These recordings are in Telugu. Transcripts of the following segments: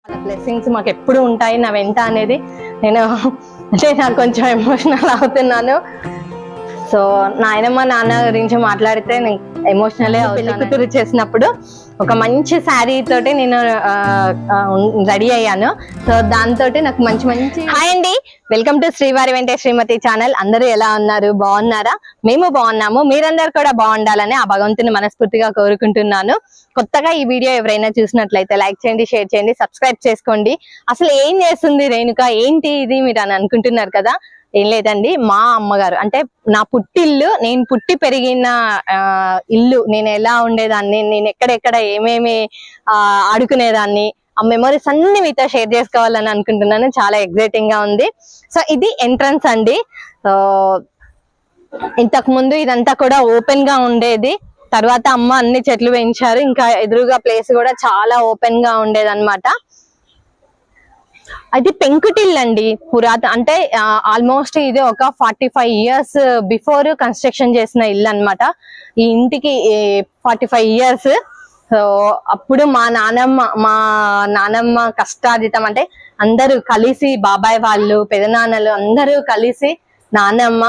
బ్లెస్సింగ్స్ మాకు ఎప్పుడు ఉంటాయి నా వెంట అనేది నేను అంటే నాకు కొంచెం ఎమోషనల్ అవుతున్నాను. సో నాయనమ్మ నాన్న గురించి మాట్లాడితే నేను ఎమోషనలే పెళ్లి కూతురు చేసినప్పుడు ఒక మంచి శారీ తోటి నేను రెడీ అయ్యాను. సో దాంతో నాకు మంచి మంచి హాయ్ అండి, వెల్కమ్ టు శ్రీవారి వెంటే శ్రీమతి ఛానల్. అందరూ ఎలా ఉన్నారు, బాగున్నారా? మేము బాగున్నాము, మీరందరూ కూడా బాగుండాలని ఆ భగవంతుని మనస్ఫూర్తిగా కోరుకుంటున్నాను. కొత్తగా ఈ వీడియో ఎవరైనా చూసినట్లయితే లైక్ చేయండి, షేర్ చేయండి, సబ్స్క్రైబ్ చేసుకోండి. అసలు ఏం చేస్తుంది రేణుక, ఏంటి ఇది మీరు అని అనుకుంటున్నారు కదా. ఏం లేదండి, మా అమ్మగారు అంటే నా పుట్టిల్లు, నేను పుట్టి పెరిగిన ఇల్లు, నేను ఎలా ఉండేదాన్ని, నేను ఎక్కడెక్కడ ఏమేమి ఆడుకునేదాన్ని, ఆ మెమరీస్ అన్ని మీతో షేర్ చేసుకోవాలని అనుకుంటున్నాను. చాలా ఎక్సైటింగ్ గా ఉంది. సో ఇది ఎంట్రన్స్ అండి. సో ఇంతకు ముందు ఇదంతా కూడా ఓపెన్ గా ఉండేది. తర్వాత అమ్మ అన్ని చెట్లు పెంచారు. ఇంకా ఎదురుగా ప్లేస్ కూడా చాలా ఓపెన్ గా ఉండేది అనమాట. అది పెంకుటిల్లు అండి, అంటే ఆల్మోస్ట్ ఇది ఒక 45 years బిఫోర్ కన్స్ట్రక్షన్ చేసిన ఇల్లు అనమాట. ఈ ఇంటికి 45 years. సో అప్పుడు మా నానమ్మ కష్టార్జితం అంటే అందరూ కలిసి, బాబాయ్ వాళ్ళు, పెదనాన్నలు అందరూ కలిసి నానమ్మ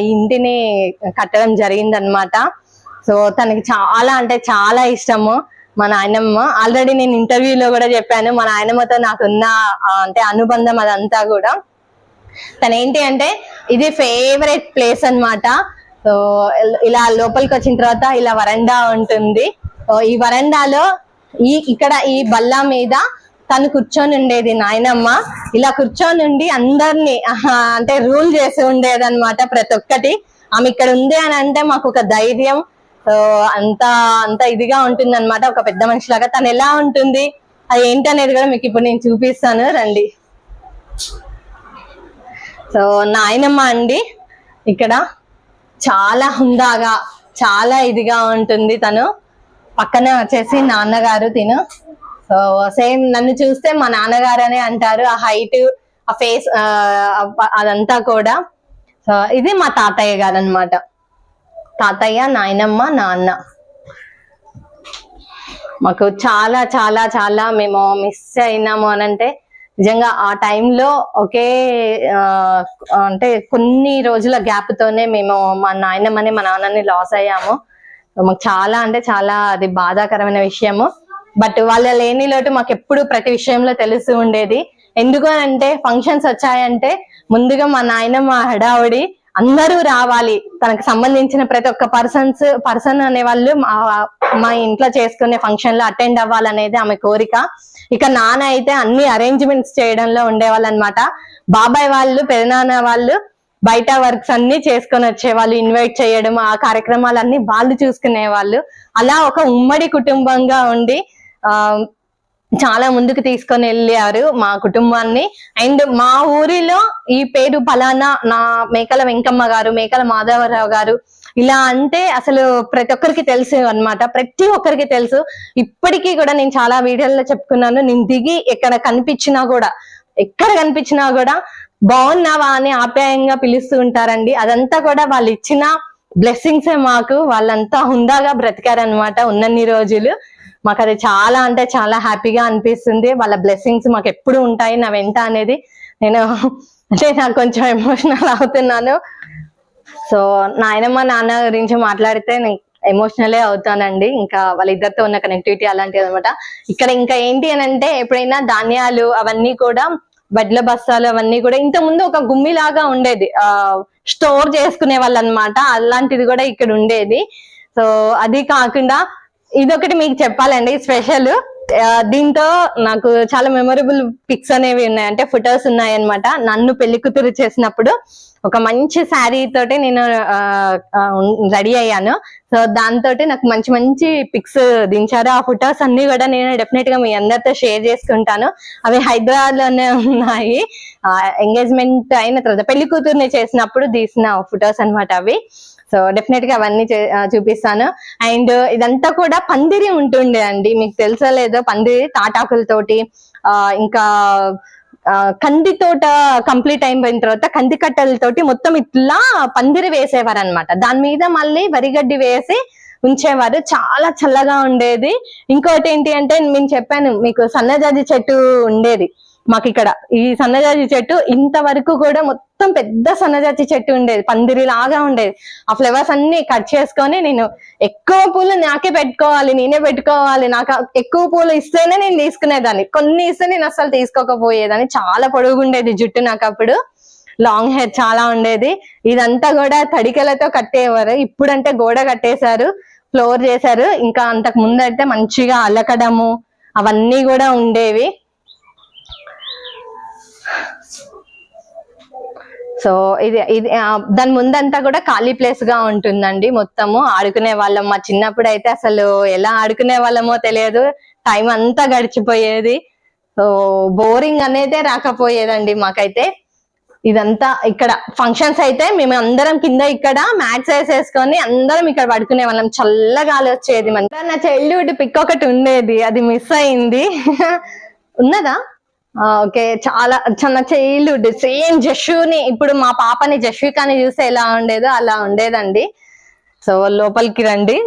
ఈ ఇంటిని కట్టడం జరిగిందనమాట. సో తనకి చాలా అంటే చాలా ఇష్టము మా నాయనమ్మ. ఆల్రెడీ నేను ఇంటర్వ్యూలో కూడా చెప్పాను, మా నాయనమ్మతో నాకున్న అంటే అనుబంధం అదంతా కూడా. తను ఏంటి అంటే ఇది ఫేవరెట్ ప్లేస్ అన్నమాట. సో ఇలా లోపలికి వచ్చిన తర్వాత ఇలా వరండా ఉంటుంది. ఈ వరండాలో ఇక్కడ ఈ బల్ల మీద తను కూర్చొని ఉండేది నాయనమ్మ. ఇలా కూర్చొని ఉండి అందరినీ అంటే రూల్ చేసి ఉండేది అనమాట. ప్రతి ఒక్కటి ఆమె ఇక్కడ ఉంది అని అంటే మాకు ఒక ధైర్యం. సో అంత ఇదిగా ఉంటుంది అనమాట, ఒక పెద్ద మనిషిలాగా. తను ఎలా ఉంటుంది అది ఏంటనేది కూడా మీకు ఇప్పుడు నేను చూపిస్తాను, రండి. సో నాయనమ్మ అండి ఇక్కడ చాలా హుందాగా, చాలా ఇదిగా ఉంటుంది. తను పక్కన వచ్చేసి నాన్నగారు తిను. సో సేమ్ నన్ను చూస్తే మా నాన్నగారు అనే అంటారు. ఆ హైట్, ఆ ఫేస్, అదంతా కూడా. సో ఇది మా తాతయ్య గారు అనమాట. తాతయ్య, నాయనమ్మ, నాన్న. మాకు చాలా చాలా చాలా మేము మిస్ అయినాము అనంటే నిజంగా ఆ టైంలో ఒకే అంటే కొన్ని రోజుల గ్యాప్ తోనే మేము మా నాయనమ్మని, మా నాన్నని లాస్ అయ్యాము. మాకు చాలా అంటే చాలా అది బాధాకరమైన విషయము. బట్ వాళ్ళ లేని లోటు మాకు ఎప్పుడు ప్రతి విషయంలో తెలుస్తూ ఉండేది. ఎందుకు అంటే ఫంక్షన్స్ వచ్చాయంటే ముందుగా మా నాయనమ్మ హడావుడి, అందరూ రావాలి, తనకు సంబంధించిన ప్రతి ఒక్క పర్సన్ అనే వాళ్ళు మా ఇంట్లో చేసుకునే ఫంక్షన్ లో అటెండ్ అవ్వాలనేది ఆమె కోరిక. ఇక నాన్న అయితే అన్ని అరేంజ్మెంట్స్ చేయడంలో ఉండేవాళ్ళు అనమాట. బాబాయ్ వాళ్ళు, పెదనాన్న వాళ్ళు బయట వర్క్స్ అన్ని చేసుకొని వచ్చేవాళ్ళు, ఇన్వైట్ చేయడం, ఆ కార్యక్రమాలన్నీ వాళ్ళు చూసుకునే వాళ్ళు. అలా ఒక ఉమ్మడి కుటుంబంగా ఉండి చాలా ముందుకు తీసుకొని వెళ్ళారు మా కుటుంబాన్ని. అండ్ మా ఊరిలో ఈ పేరు ఫలానా నా మేకల వెంకమ్మ గారు, మేకల మాధవరావు గారు ఇలా అంటే అసలు ప్రతి ఒక్కరికి తెలుసు అనమాట. ప్రతి ఒక్కరికి తెలుసు. ఇప్పటికీ కూడా నేను చాలా వీడియోల్లో చెప్పుకున్నాను, నేను దిగి ఎక్కడ కనిపించినా కూడా బాగున్నావా అని ఆప్యాయంగా పిలుస్తూ ఉంటారండి. అదంతా కూడా వాళ్ళు ఇచ్చిన బ్లెస్సింగ్సే మాకు. వాళ్ళంతా హుందాగా బ్రతికారనమాట ఉన్నన్ని రోజులు. మాకు అది చాలా అంటే చాలా హ్యాపీగా అనిపిస్తుంది. వాళ్ళ బ్లెస్సింగ్స్ మాకు ఎప్పుడు ఉంటాయి నా వెంట అనేది నేను అంటే నాకు కొంచెం ఎమోషనల్ అవుతున్నాను. సో నాయనమ్మ నాన్న గురించి మాట్లాడితే నేను ఎమోషనలే అవుతానండి. ఇంకా వాళ్ళిద్దరితో ఉన్న కనెక్టివిటీ అలాంటిది అనమాట. ఇక్కడ ఇంకా ఏంటి అని అంటే ఎప్పుడైనా ధాన్యాలు అవన్నీ కూడా, వడ్ల బస్తాలు అవన్నీ కూడా ఇంత ముందు ఒక గుమ్మిలాగా ఉండేది, స్టోర్ చేసుకునే వాళ్ళు అనమాట. అలాంటిది కూడా ఇక్కడ ఉండేది. సో అది కాకుండా ఇదొకటి మీకు చెప్పాలండి స్పెషల్. దీంతో నాకు చాలా మెమొరబుల్ పిక్స్ అనేవి ఉన్నాయి, అంటే ఫొటోస్ ఉన్నాయి అనమాట. నన్ను పెళ్లి కూతురు చేసినప్పుడు ఒక మంచి శారీ తోటి నేను రెడీ అయ్యాను. సో దాంతో నాకు మంచి మంచి పిక్స్ దించారు. ఆ ఫొటోస్ అన్ని కూడా నేను డెఫినెట్ గా మీ అందరితో షేర్ చేసుకుంటాను. అవి హైదరాబాద్ లోనే ఉన్నాయి. ఎంగేజ్మెంట్ అయిన తర్వాత పెళ్లి కూతుర్ని చేసినప్పుడు తీసిన ఫొటోస్ అనమాట అవి. సో డెఫినెట్ గా అవన్నీ చూపిస్తాను. అండ్ ఇదంతా కూడా పందిరి ఉంటుండే అండి, మీకు తెలుసా లేదో, పందిరి తాటాకులతోటి. ఇంకా కంది తోట కంప్లీట్ అయిపోయిన తర్వాత కంది కట్టలతోటి మొత్తం ఇట్లా పందిరి వేసేవారు అనమాట. దాని మీద మళ్ళీ వరిగడ్డి వేసి ఉంచేవారు, చాలా చల్లగా ఉండేది. ఇంకోటి ఏంటి అంటే నేను చెప్పాను మీకు, సన్నజాజి చెట్టు ఉండేది మాకు ఇక్కడ. ఈ సన్నజాజి చెట్టు ఇంతవరకు కూడా మొత్తం పెద్ద సన్నజాజి చెట్టు ఉండేది, పందిరి లాగా ఉండేది. ఆ ఫ్లవర్స్ అన్ని కట్ చేసుకొని నేను ఎక్కువ పూలు నాకే పెట్టుకోవాలి, నేనే పెట్టుకోవాలి, నాకు ఎక్కువ పూలు ఇస్తేనే నేను తీసుకునేదాన్ని, కొన్ని ఇస్తే నేను అసలు తీసుకోకపోయేదాన్ని. చాలా పొడుగుండేది జుట్టు నాకు అప్పుడు, లాంగ్ హెయిర్ చాలా ఉండేది. ఇదంతా కూడా తడికలతో కట్టేవారు. ఇప్పుడంటే గోడ కట్టేశారు, ఫ్లోర్ చేశారు. ఇంకా అంతకు ముందు అయితే మంచిగా అలకడము అవన్నీ కూడా ఉండేవి. సో ఇది దాని ముందంతా కూడా ఖాళీ ప్లేస్ గా ఉంటుందండి, మొత్తము ఆడుకునే వాళ్ళం. మా చిన్నప్పుడు అయితే అసలు ఎలా ఆడుకునే వాళ్ళమో తెలియదు, టైం అంతా గడిచిపోయేది. సో బోరింగ్ అనేది రాకపోయేదండి మాకైతే. ఇదంతా ఇక్కడ ఫంక్షన్స్ అయితే మేము అందరం కింద ఇక్కడ మ్యాట్స్ వేసేసుకొని అందరం ఇక్కడ పడుకునే వాళ్ళం, చల్లగాలి వచ్చేది. నా చైల్డ్హుడ్ పిక్ ఒకటి ఉండేది, అది మిస్ అయింది. ఉన్నదా? ఓకే, చాలా చిన్న చైల్డ్హుడ్ సేమ్ జషుని, ఇప్పుడు మా పాపని జష్వికాని చూస్తే ఎలా ఉండేదో అలా ఉండేదండి. సో లోపలికి రండి.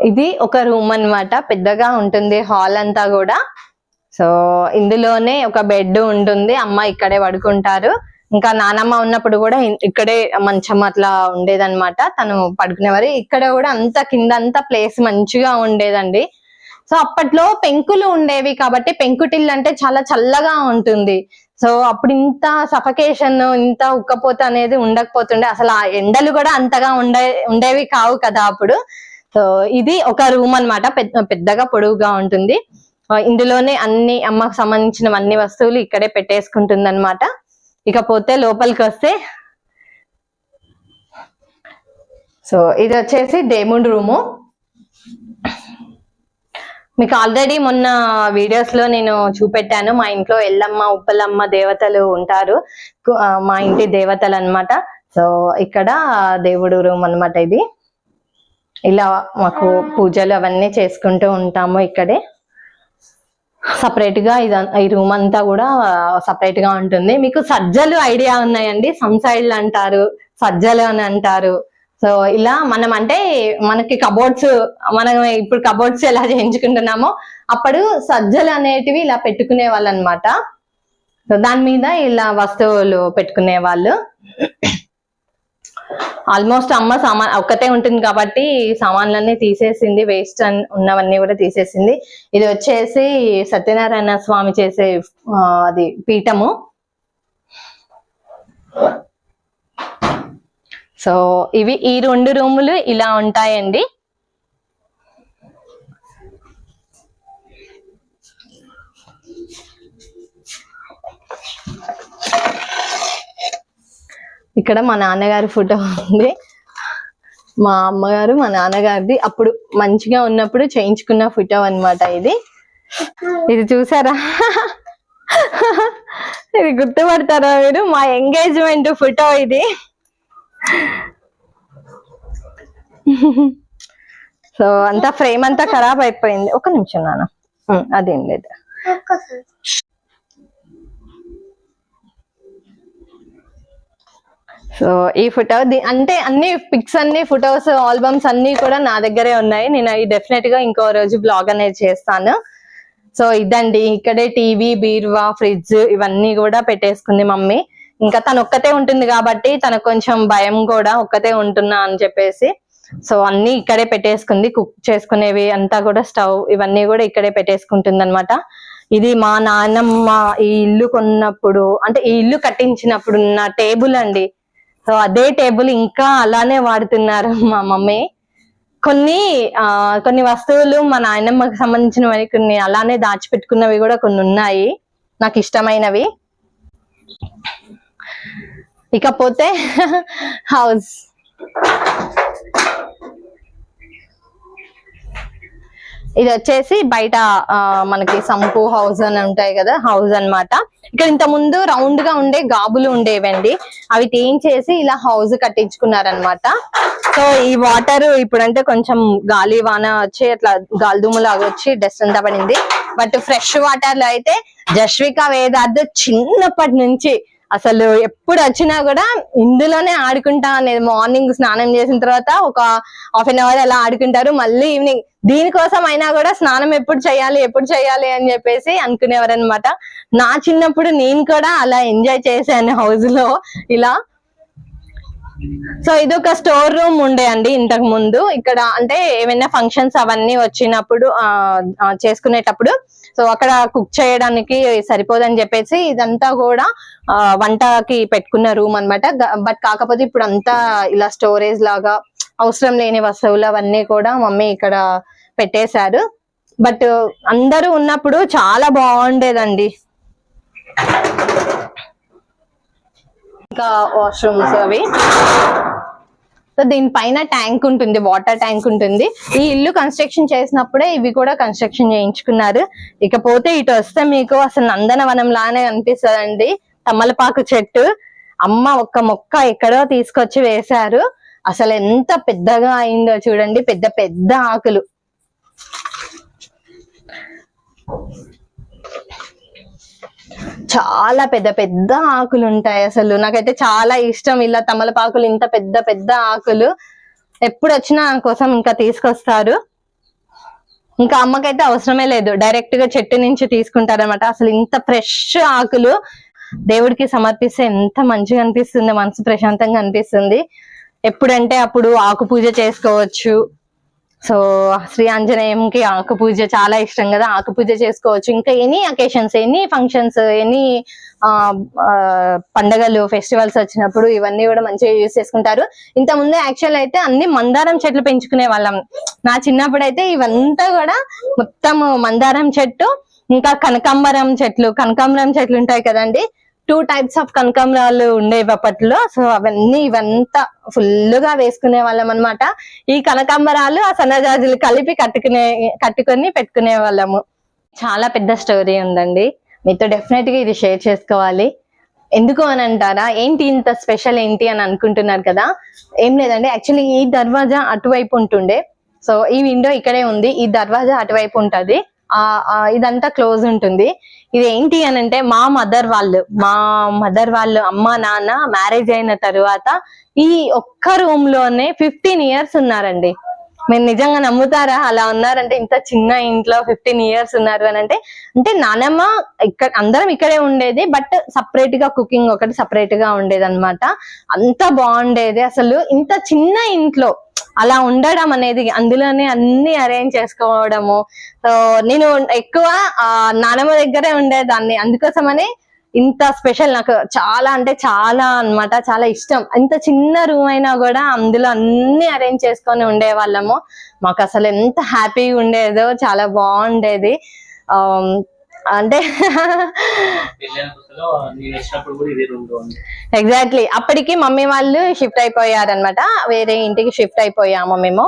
ఇది ఒక రూమ్ అన్నమాట, పెద్దగా ఉంటుంది హాల్ అంతా కూడా. సో ఇందులోనే ఒక బెడ్ ఉంటుంది, అమ్మ ఇక్కడే పడుకుంటారు. ఇంకా నానమ్మ ఉన్నప్పుడు కూడా ఇక్కడే మంచం అట్లా ఉండేదన్నమాట, తను పడుకునేవారు. ఇక్కడ కూడా అంతా కింద అంతా ప్లేస్ మంచిగా ఉండేదండి. సో అప్పట్లో పెంకులు ఉండేవి కాబట్టి పెంకుటిల్లు అంటే చాలా చల్లగా ఉంటుంది. సో అప్పుడు ఇంత సఫకేషన్, ఇంత ఉక్కపోత అనేది ఉండకపోతుండే, అసలు ఆ ఎండలు కూడా అంతగా ఉండేవి కావు కదా అప్పుడు. సో ఇది ఒక రూమ్ అన్నమాట, పెద్దగా పొడవుగా ఉంటుంది. ఇందులోనే అన్ని అమ్మకు సంబంధించిన అన్ని వస్తువులు ఇక్కడే పెట్టేసుకుంటుంది అనమాట. ఇకపోతే లోపలికి వస్తే, సో ఇది వచ్చేసి దేవుడి రూము. మీకు ఆల్రెడీ మొన్న వీడియోస్ లో నేను చూపెట్టాను, మా ఇంట్లో ఎల్లమ్మ ఉప్పలమ్మ దేవతలు ఉంటారు, మా ఇంటి దేవతలు అన్నమాట. సో ఇక్కడ దేవుడు రూమ్ అన్నమాట ఇది. ఇలా మాకు పూజలు అవన్నీ చేసుకుంటూ ఉంటాము ఇక్కడే. సపరేట్ గా ఈ రూమ్ అంతా కూడా సపరేట్ గా ఉంటుంది. మీకు సజ్జలు ఐడియా ఉన్నాయండి, సంసైడ్లు అంటారు, సజ్జలు అని అంటారు. సో ఇలా మనం అంటే మనకి కబోర్డ్స్, మనం ఇప్పుడు కబోర్డ్స్ ఎలా చేయించుకుంటున్నామో అప్పుడు సజ్జలు అనేటివి ఇలా పెట్టుకునే వాళ్ళు అనమాట. సో దాని మీద ఇలా వస్తువులు పెట్టుకునే వాళ్ళు. ఆల్మోస్ట్ అమ్మ సామాన్ ఒక్కతే ఉంటుంది కాబట్టి సామాన్లన్నీ తీసేసింది, వేస్ట్ ఉన్నవన్నీ కూడా తీసేసింది. ఇది వచ్చేసి సత్యనారాయణ స్వామి చేసే అది పీఠము. సో ఇవి ఈ 2 రూములు ఇలా ఉంటాయండి. ఇక్కడ మా నాన్నగారి ఫోటో ఉంది, మా అమ్మగారు మా నాన్నగారిది అప్పుడు మంచిగా ఉన్నప్పుడు చేయించుకున్న ఫోటో అన్నమాట ఇది. ఇది చూసారా, ఇది గుర్తుపడతారా మీరు? మా ఎంగేజ్మెంట్ ఫోటో ఇది. సో అంతా ఫ్రేమ్ అంతా ఖరాబ్ అయిపోయింది. ఒక నిమిషం నాన్న, అదేం లేదు. సో ఈ ఫోటో అంటే అన్ని పిక్స్, అన్ని ఫొటోస్, ఆల్బమ్స్ అన్ని కూడా నా దగ్గరే ఉన్నాయి. నేను డెఫినెట్ గా ఇంకో రోజు బ్లాగ్ అనేది చేస్తాను. సో ఇదండి, ఇక్కడే టీవీ, బీరువా, ఫ్రిడ్జ్ ఇవన్నీ కూడా పెట్టేసుకుంది మమ్మీ. ఇంకా తను ఒక్కతే ఉంటుంది కాబట్టి తనకు కొంచెం భయం కూడా, ఒక్కతే ఉంటున్నా అని చెప్పేసి. సో అన్ని ఇక్కడే పెట్టేసుకుంది, కుక్ చేసుకునేవి అంతా కూడా, స్టవ్ ఇవన్నీ కూడా ఇక్కడే పెట్టేసుకుంటుంది అనమాట. ఇది మా నాన్నమ్మ ఈ ఇల్లు కొన్నప్పుడు, అంటే ఈ ఇల్లు కట్టించినప్పుడు ఉన్న టేబుల్ అండి. సో అదే టేబుల్ ఇంకా అలానే వాడుతున్నారు మా మమ్మీ. కొన్ని వస్తువులు మా నాయనమ్మకి సంబంధించినవి కొన్ని అలానే దాచిపెట్టుకున్నవి కూడా కొన్ని ఉన్నాయి నాకు ఇష్టమైనవి. ఇకపోతే హౌస్, ఇది వచ్చేసి బయట మనకి సంపు హౌస్ అని ఉంటాయి కదా, హౌస్ అన్నమాట. ఇక్కడ ఇంత ముందు రౌండ్ గా ఉండే గాబులు ఉండేవండి, అవి తీయించేసి ఇలా హౌస్ కట్టించుకున్నారనమాట. సో ఈ వాటర్ ఇప్పుడంటే కొంచెం గాలి వాన వచ్చి అట్లా గాలిదుమ్ములాగా వచ్చి డస్ట్ అంతా పడింది. బట్ ఫ్రెష్ వాటర్ లో అయితే జస్విక వేదార్థ్ చిన్నప్పటి నుంచి అసలు ఎప్పుడు వచ్చినా కూడా ఇందులోనే ఆడుకుంటా అనేది. మార్నింగ్ స్నానం చేసిన తర్వాత ఒక హాఫ్ అన్ అవర్ అలా ఆడుకుంటారు, మళ్ళీ ఈవినింగ్ దీనికోసం అయినా కూడా స్నానం ఎప్పుడు చేయాలి అని చెప్పేసి అనుకునేవారు అనమాట. నా చిన్నప్పుడు నేను కూడా అలా ఎంజాయ్ చేశాను హౌస్ లో ఇలా. సో ఇది ఒక స్టోర్ రూమ్ ఉండే అండి ఇంతకు ముందు. ఇక్కడ అంటే ఏమైనా ఫంక్షన్స్ అవన్నీ వచ్చినప్పుడు చేసుకునేటప్పుడు సో అక్కడ కుక్ చేయడానికి సరిపోదని చెప్పేసి ఇదంతా కూడా వంటకి పెట్టుకున్న రూమ్ అన్నమాట. బట్ కాకపోతే ఇప్పుడు అంతా ఇలా స్టోరేజ్ లాగా అవసరం లేని వస్తువులు అవన్నీ కూడా మమ్మీ ఇక్కడ పెట్టేశారు. బట్ అందరూ ఉన్నప్పుడు చాలా బాగుండేదండి. ఇంకా వాష్రూమ్స్ అవి. సో దీనిపైన ట్యాంక్ ఉంటుంది, వాటర్ ట్యాంక్ ఉంటుంది. ఈ ఇల్లు కన్స్ట్రక్షన్ చేసినప్పుడే ఇవి కూడా కన్స్ట్రక్షన్ చేయించుకున్నారు. ఇకపోతే ఇటు వస్తే మీకు అసలు నందనవనం లానే అనిపిస్తుందండి. తమలపాకు చెట్టు అమ్మ ఒక్క మొక్క ఎక్కడో తీసుకొచ్చి వేశారు. అసలు ఎంత పెద్దగా అయిందో చూడండి, పెద్ద పెద్ద ఆకులు. చాలా పెద్ద పెద్ద ఆకులు ఉంటాయి. అసలు నాకైతే చాలా ఇష్టం ఇలా తమలపాకులు, ఇంత పెద్ద పెద్ద ఆకులు. ఎప్పుడు వచ్చినా నా కోసం ఇంకా తీసుకొస్తారు. ఇంకా అమ్మకైతే అవసరమే లేదు, డైరెక్ట్ గా చెట్టు నుంచి తీసుకుంటారనమాట. అసలు ఇంత ఫ్రెష్ ఆకులు దేవుడికి సమర్పిస్తే ఎంత మంచిగా అనిపిస్తుంది, మనసు ప్రశాంతంగా అనిపిస్తుంది. ఎప్పుడంటే అప్పుడు ఆకు పూజ చేసుకోవచ్చు. సో శ్రీ ఆంజనేయంకి ఆకు పూజ చాలా ఇష్టం కదా, ఆకు పూజ చేసుకోవచ్చు. ఇంకా any occasions, any functions, any పండగలు, ఫెస్టివల్స్ వచ్చినప్పుడు ఇవన్నీ కూడా మంచిగా యూజ్ చేసుకుంటారు. ఇంత ముందే యాక్చువల్ అయితే అన్ని మందారం చెట్లు పెంచుకునే వాళ్ళం. నా చిన్నప్పుడు అయితే ఇవంతా కూడా మొత్తం మందారం చెట్టు, ఇంకా కనకాంబరం చెట్లు ఉంటాయి కదండి. 2 types ఆఫ్ కనకాంబరాలు ఉండేవి అప్పట్లో. సో ఇవంతా ఫుల్ గా వేసుకునే వాళ్ళం అనమాట. ఈ కనకాంబరాలు ఆ సన్నజాజులు కలిపి కట్టుకొని పెట్టుకునే వాళ్ళము. చాలా పెద్ద స్టోరీ ఉందండి, మీతో డెఫినెట్ గా ఇది షేర్ చేసుకోవాలి. ఎందుకు అని అంటారా, ఏంటి ఇంత స్పెషల్ ఏంటి అని అనుకుంటున్నారు కదా. ఏం లేదండి, యాక్చువల్లీ ఈ దర్వాజా అటువైపు ఉంటుండే. సో ఈ విండో ఇక్కడే ఉంది, ఈ దర్వాజా అటువైపు ఉంటది, ఇదంతా క్లోజ్ ఉంటుంది. ఇది ఏంటి అని అంటే మా మదర్ వాళ్ళు అమ్మ నాన్న మ్యారేజ్ అయిన తరువాత ఈ ఒక్క రూమ్ లోనే 15 years ఉన్నారండి. మీరు నిజంగా నమ్ముతారా అలా ఉన్నారంటే? ఇంత చిన్న ఇంట్లో 15 years ఉన్నారు అని అంటే నానమ్మ ఇక్కడ అందరం ఇక్కడే ఉండేది, బట్ సపరేట్ గా కుకింగ్ ఒకటి సపరేట్ గా ఉండేది అనమాట. అంత బాగుండేది అసలు. ఇంత చిన్న ఇంట్లో అలా ఉండడం అనేది, అందులోనే అన్ని అరేంజ్ చేసుకోవడము. సో నేను ఎక్కువ నానమ్మ దగ్గరే ఉండేదాన్ని, అందుకోసమని ఇంత స్పెషల్ నాకు చాలా అంటే చాలా అన్నమాట, చాలా ఇష్టం. ఇంత చిన్న రూమ్ అయినా కూడా అందులో అన్ని అరేంజ్ చేసుకొని ఉండే వాళ్ళము. మాకు అసలు ఎంత హ్యాపీగా ఉండేదో, చాలా బాగుండేది. అంటే ఎగ్జాక్ట్లీ అప్పటికి మమ్మీ వాళ్ళు షిఫ్ట్ అయిపోయారనమాట, వేరే ఇంటికి షిఫ్ట్ అయిపోయాము మేము.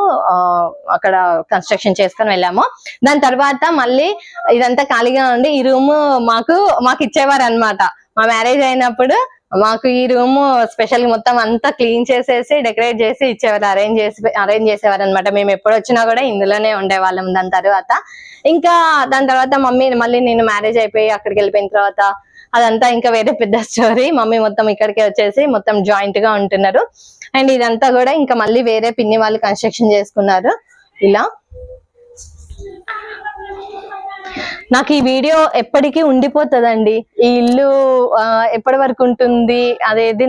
అక్కడ కన్స్ట్రక్షన్ చేసుకొని వెళ్ళాము. దాని తర్వాత మళ్ళీ ఇదంతా ఖాళీగా ఉండి ఈ రూమ్ మాకు ఇచ్చేవారు అనమాట. మా మ్యారేజ్ అయినప్పుడు మాకు ఈ రూమ్ స్పెషల్ మొత్తం అంతా క్లీన్ చేసేసి డెకరేట్ చేసి ఇచ్చేవారు, అరేంజ్ చేసేవారు అనమాట. మేము ఎప్పుడు వచ్చినా కూడా ఇందులోనే ఉండేవాళ్ళం. దాని తర్వాత మళ్ళీ నేను మ్యారేజ్ అయిపోయి అక్కడికి వెళ్ళిపోయిన తర్వాత అదంతా ఇంకా వేరే పెద్ద స్టోరీ. మమ్మీ మొత్తం ఇక్కడికే వచ్చేసి మొత్తం జాయింట్ గా ఉంటున్నారు. అండ్ ఇదంతా కూడా ఇంకా మళ్ళీ వేరే పిన్ని వాళ్ళు కన్స్ట్రక్షన్ చేసుకున్నారు. ఇలా నాకు ఈ వీడియో ఎప్పటికీ ఉండిపోతుందండి. ఈ ఇల్లు ఎప్పటి వరకు ఉంటుంది అనేది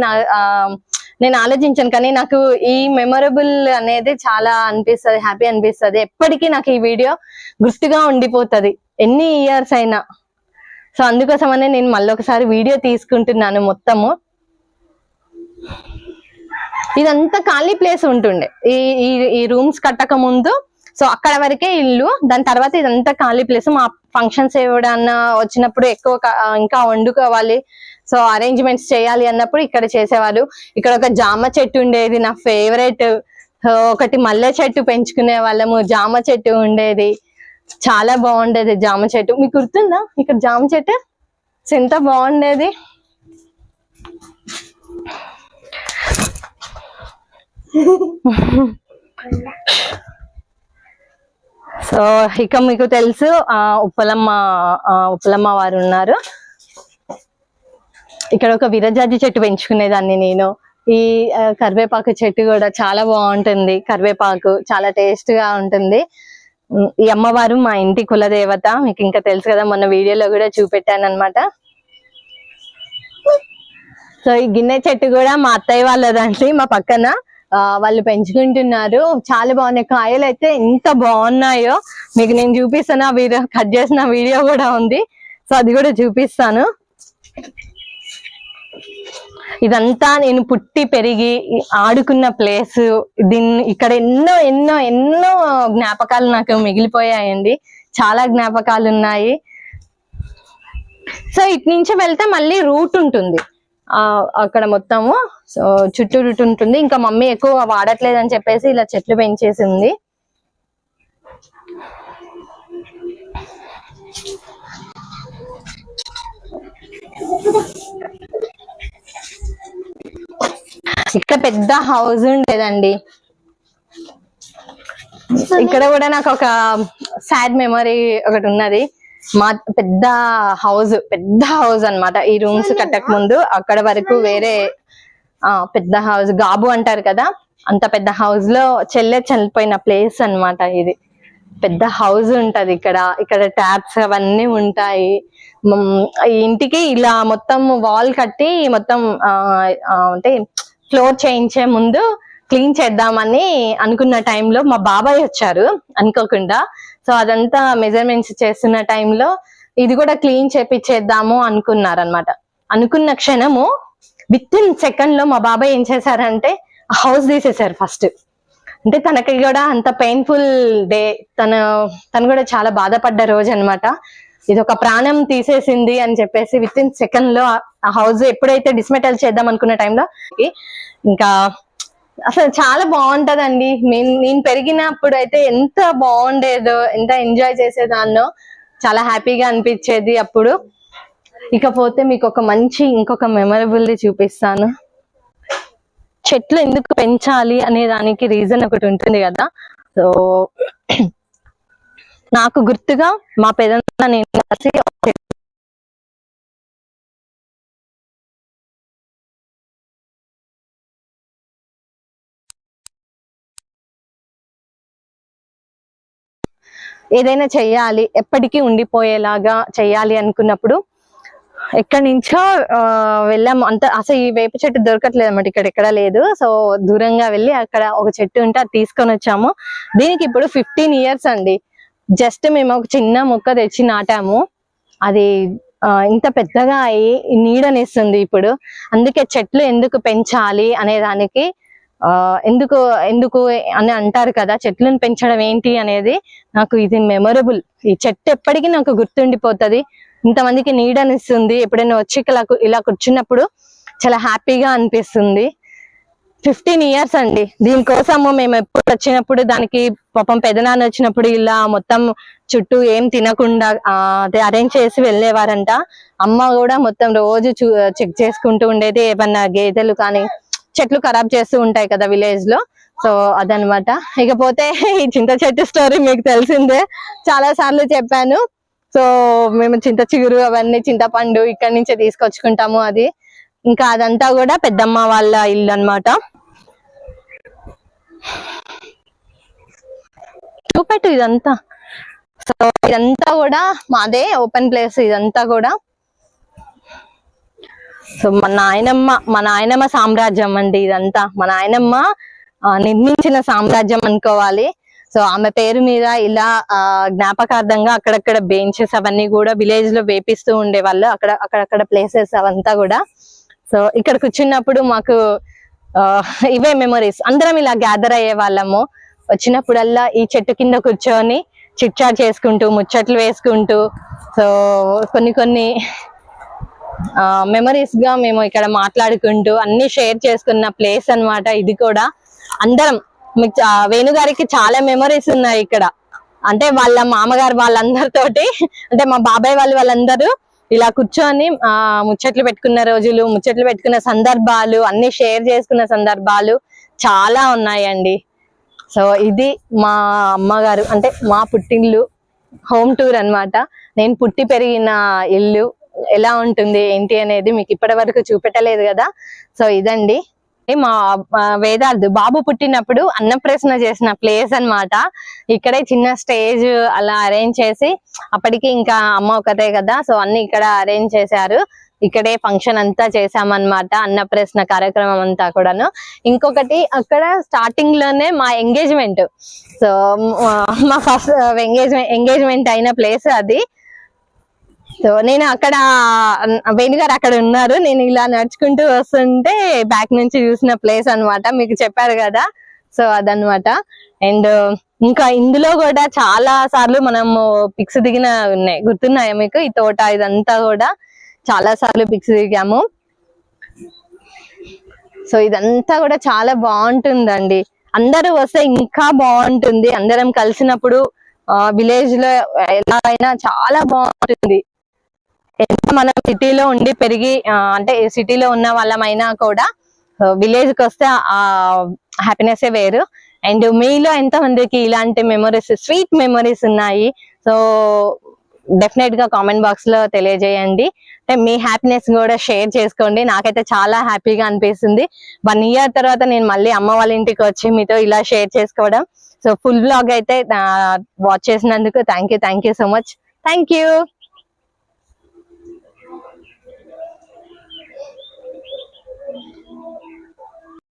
నేను ఆలోచించాను, కానీ నాకు ఈ మెమొరబుల్ అనేది చాలా అనిపిస్తుంది, హ్యాపీ అనిపిస్తుంది. ఎప్పటికీ నాకు ఈ వీడియో గుర్తుగా ఉండిపోతుంది, ఎన్ని ఇయర్స్ అయినా. సో అందుకోసమనే నేను మళ్ళీ ఒకసారి వీడియో తీసుకుంటున్నాను. మొత్తము ఇదంతా ఖాళీ ప్లేస్ ఉంటుండే ఈ రూమ్స్ కట్టక ముందు. సో అక్కడ వరకే ఇల్లు, దాని తర్వాత ఇదంతా ఖాళీ ప్లేస్. మా ఫంక్షన్స్ ఏవడన్నా వచ్చినప్పుడు ఎక్కువ ఇంకా వండుకోవాలి, సో అరేంజ్మెంట్స్ చేయాలి అన్నప్పుడు ఇక్కడ చేసేవారు. ఇక్కడ ఒక జామ చెట్టు ఉండేది, నా ఫేవరెట్. ఒకటి మల్లె చెట్టు పెంచుకునే వాళ్ళము, జామ చెట్టు ఉండేది, చాలా బాగుండేది జామ చెట్టు. మీకు గుర్తుందా ఇక్కడ జామ చెట్టు ఎంత బాగుండేది? సో ఇక మీకు తెలుసు ఉప్పలమ్మ వారు ఉన్నారు. ఇక్కడ ఒక విరజాజి చెట్టు పెంచుకునేదాన్ని నేను. ఈ కరివేపాకు చెట్టు కూడా చాలా బాగుంటుంది. కరివేపాకు చాలా టేస్ట్ గా ఉంటుంది. ఈ అమ్మవారు మా ఇంటి కులదేవత, మీకు ఇంకా తెలుసు కదా, మొన్న వీడియోలో కూడా చూపెట్టాను అనమాట. సో ఈ గిన్నె చెట్టు కూడా మా అత్తయ్య వాళ్ళదండి, మా పక్కన వాళ్ళు పెంచుకుంటున్నారు. చాలా బాగున్నాయి కాయలు అయితే, ఎంత బాగున్నాయో మీకు నేను చూపిస్తాను. ఆ వీడియో కట్ చేసిన వీడియో కూడా ఉంది, సో అది కూడా చూపిస్తాను. ఇదంతా నేను పుట్టి పెరిగి ఆడుకున్న ప్లేస్. ఇక్కడ ఎన్నో ఎన్నో ఎన్నో జ్ఞాపకాలు నాకు మిగిలిపోయాయండి. చాలా జ్ఞాపకాలు ఉన్నాయి. సో ఇటు నుంచి వెళ్తే మళ్ళీ రూట్ ఉంటుంది అక్కడ మొత్తము. సో చుట్టూ రూట్ ఉంటుంది. ఇంకా మమ్మీ ఎక్కువ వాడట్లేదు అని చెప్పేసి ఇలా చెట్లు పెంచేసింది. ఇక్కడ పెద్ద హౌస్ ఉండేదండి. ఇక్కడ కూడా నాకు ఒక సాడ్ మెమరీ ఒకటి ఉన్నది. మా పెద్ద హౌస్ అన్నమాట. ఈ రూమ్స్ కట్టక ముందు అక్కడ వరకు వేరే పెద్ద హౌస్, గాబు అంటారు కదా, అంత పెద్ద హౌస్ లో చనిపోయిన ప్లేస్ అన్నమాట ఇది. పెద్ద హౌస్ ఉంటది ఇక్కడ ట్యాప్స్ అవన్నీ ఉంటాయి. ఈ ఇంటికి ఇలా మొత్తం వాల్ కట్టి మొత్తం అంటే ఫ్లోర్ చేయించే ముందు క్లీన్ చేద్దామని అనుకున్న టైంలో మా బాబాయ్ వచ్చారు అనుకోకుండా. సో అదంతా మెజర్మెంట్స్ చేస్తున్న టైంలో ఇది కూడా క్లీన్ చేపిచ్చేద్దాము అనుకున్నారనమాట. అనుకున్న క్షణము విత్ ఇన్ సెకండ్ లో మా బాబాయ్ ఏం చేశారంటే హౌస్ తీసేశారు ఫస్ట్. అంటే తనకి కూడా అంత పెయిన్ఫుల్ డే, తను కూడా చాలా బాధపడ్డ రోజు అనమాట. ఇది ఒక ప్రాణం తీసేసింది అని చెప్పేసి విత్ ఇన్ సెకండ్ లో ఆ హౌస్ ఎప్పుడైతే డిస్మెటల్ చేద్దాం అనుకున్న టైంలో ఇంకా అసలు చాలా బాగుంటదండి. నేను పెరిగినప్పుడు అయితే ఎంత బాగుండేదో, ఎంత ఎంజాయ్ చేసేదాన్నో, చాలా హ్యాపీగా అనిపించేది అప్పుడు. ఇకపోతే మీకు ఒక ఇంకొక మెమరబుల్ ది చూపిస్తాను. చెట్లు ఎందుకు పెంచాలి అనే దానికి రీజన్ ఒకటి ఉంటుంది కదా. సో నాకు గుర్తుగా మా పెదనాన్న నేను కలిసి ఏదైనా చెయ్యాలి, ఎప్పటికీ ఉండిపోయేలాగా చెయ్యాలి అనుకున్నప్పుడు ఎక్కడి నుంచో వెళ్ళాము. అసలు ఈ వేప చెట్టు దొరకట్లేదు అన్నమాట, ఇక్కడ ఎక్కడ లేదు. సో దూరంగా వెళ్ళి అక్కడ ఒక చెట్టు ఉంటే అది తీసుకొని వచ్చాము. దీనికి ఇప్పుడు 15 years అండి. జస్ట్ మేము ఒక చిన్న మొక్క తెచ్చి నాటాము, అది ఇంత పెద్దగా అయ్యి నీడనిస్తుంది ఇప్పుడు. అందుకే చెట్లు ఎందుకు పెంచాలి అనే దానికి ఎందుకు అని అంటారు కదా, చెట్లను పెంచడం ఏంటి అనేది నాకు ఇది మెమొరబుల్. ఈ చెట్టు ఎప్పటికీ నాకు గుర్తుండిపోతుంది. ఇంతమందికి నీడనిస్తుంది. ఎప్పుడైనా వచ్చి ఇలా కూర్చున్నప్పుడు చాలా హ్యాపీగా అనిపిస్తుంది. 15 years అండి. దీనికోసము మేము ఎప్పుడు వచ్చినప్పుడు దానికి పాపం పెదనాన్న వచ్చినప్పుడు ఇలా మొత్తం చుట్టూ ఏం తినకుండా అది అరేంజ్ చేసి వెళ్ళేవారంట. అమ్మ కూడా మొత్తం రోజు చెక్ చేసుకుంటూ ఉండేది. ఏమన్నా గేదెలు కానీ చెట్లు ఖరాబ్ చేస్తూ ఉంటాయి కదా విలేజ్ లో. సో అదనమాట. ఇకపోతే ఈ చింత చెట్టు స్టోరీ మీకు తెలిసిందే, చాలా సార్లు చెప్పాను. సో మేము చింత చిగురు అవన్నీ, చింతపండు ఇక్కడి నుంచే తీసుకొచ్చుకుంటాము. అది ఇంకా అదంతా కూడా పెద్దమ్మ వాళ్ళ ఇల్లు అన్నమాట. చూపెట్టు ఇదంతా. సో ఇదంతా కూడా మాదే, ఓపెన్ ప్లేస్ ఇదంతా కూడా. సో మా నాయనమ్మ సామ్రాజ్యం అండి ఇదంతా. మా నాయనమ్మ నిర్మించిన సామ్రాజ్యం అనుకోవాలి. సో ఆమె పేరు మీద ఇలా జ్ఞాపకార్థంగా అక్కడక్కడ బెంచెస్ అవన్నీ కూడా విలేజ్ లో వేపిస్తూ ఉండేవాళ్ళు, అక్కడక్కడ ప్లేసెస్ అవంతా కూడా. సో ఇక్కడ కూర్చున్నప్పుడు మాకు ఇవే మెమరీస్. అందరం ఇలా గ్యాదర్ అయ్యే వాళ్ళము. వచ్చినప్పుడల్లా ఈ చెట్టు కింద కూర్చొని చిట్ చాట్ చేసుకుంటూ, ముచ్చట్లు వేసుకుంటూ, సో కొన్ని మెమరీస్ గా మేము ఇక్కడ మాట్లాడుకుంటూ అన్ని షేర్ చేసుకున్న ప్లేస్ అన్నమాట ఇది కూడా. అందరం వేణుగారికి చాలా మెమరీస్ ఉన్నాయి ఇక్కడ. అంటే వాళ్ళ మామగారు వాళ్ళందరితోటి, అంటే మా బాబాయ్ వాళ్ళందరూ ఇలా కూర్చొని ముచ్చట్లు పెట్టుకున్న రోజులు, ముచ్చట్లు పెట్టుకున్న సందర్భాలు, అన్ని షేర్ చేసుకున్న సందర్భాలు చాలా ఉన్నాయండి. సో ఇది మా అమ్మగారు, అంటే మా పుట్టిల్లు, హోమ్ టూర్ అన్నమాట. నేను పుట్టి పెరిగిన ఇల్లు, ఎలా ఉంటుంది ఏంటి అనేది మీకు ఇప్పటి వరకు చూపెట్టలేదు కదా. సో ఇదండి మా వేదార్థ్ బాబు పుట్టినప్పుడు అన్నప్రసన్న చేసిన ప్లేస్ అన్నమాట. ఇక్కడే చిన్న స్టేజ్ అలా అరేంజ్ చేసి, అప్పటికి ఇంకా అమ్మ ఒకతే కదా, సో అన్ని ఇక్కడ అరేంజ్ చేశారు. ఇక్కడే ఫంక్షన్ అంతా చేసామన్నమాట, అన్నప్రసన్న కార్యక్రమం అంతా కూడాను. ఇంకొకటి అక్కడ స్టార్టింగ్ లోనే మా ఎంగేజ్మెంట్, సో మా ఫస్ట్ ఎంగేజ్మెంట్ అయిన ప్లేస్ అది. సో నేను అక్కడ, వేణుగారు అక్కడ ఉన్నారు, నేను ఇలా నడుచుకుంటూ వస్తుంటే బ్యాక్ నుంచి చూసిన ప్లేస్ అన్నమాట, మీకు చెప్పారు కదా. సో అదనమాట. అండ్ ఇంకా ఇందులో కూడా చాలా సార్లు మనము పిక్స్ దిగిన ఉన్నాయి, గుర్తున్నాయా మీకు? ఈ తోట ఇదంతా కూడా చాలా సార్లు పిక్స్ దిగాము. సో ఇదంతా కూడా చాలా బాగుంటుందండి, అందరూ వస్తే ఇంకా బాగుంటుంది. అందరం కలిసినప్పుడు విలేజ్ లో ఎలా అయినా చాలా బాగుంటుంది. మనం సిటీలో ఉండి పెరిగి అంటే సిటీలో ఉన్న వాళ్ళమైనా కూడా విలేజ్ కి వస్తే ఆ హ్యాపీనెస్ వేరు. అండ్ మీలో ఎంత మందికి ఇలాంటి మెమరీస్, స్వీట్ మెమరీస్ ఉన్నాయి? సో డెఫినెట్ గా కామెంట్ బాక్స్ లో తెలియజేయండి. అంటే మీ హ్యాపీనెస్ కూడా షేర్ చేసుకోండి. నాకైతే చాలా హ్యాపీగా అనిపిస్తుంది 1 year తర్వాత నేను మళ్ళీ అమ్మ వాళ్ళ ఇంటికి వచ్చి మీతో ఇలా షేర్ చేసుకోవడం. సో ఫుల్ బ్లాగ్ అయితే వాచ్ చేసినందుకు thank you so much. Thank you.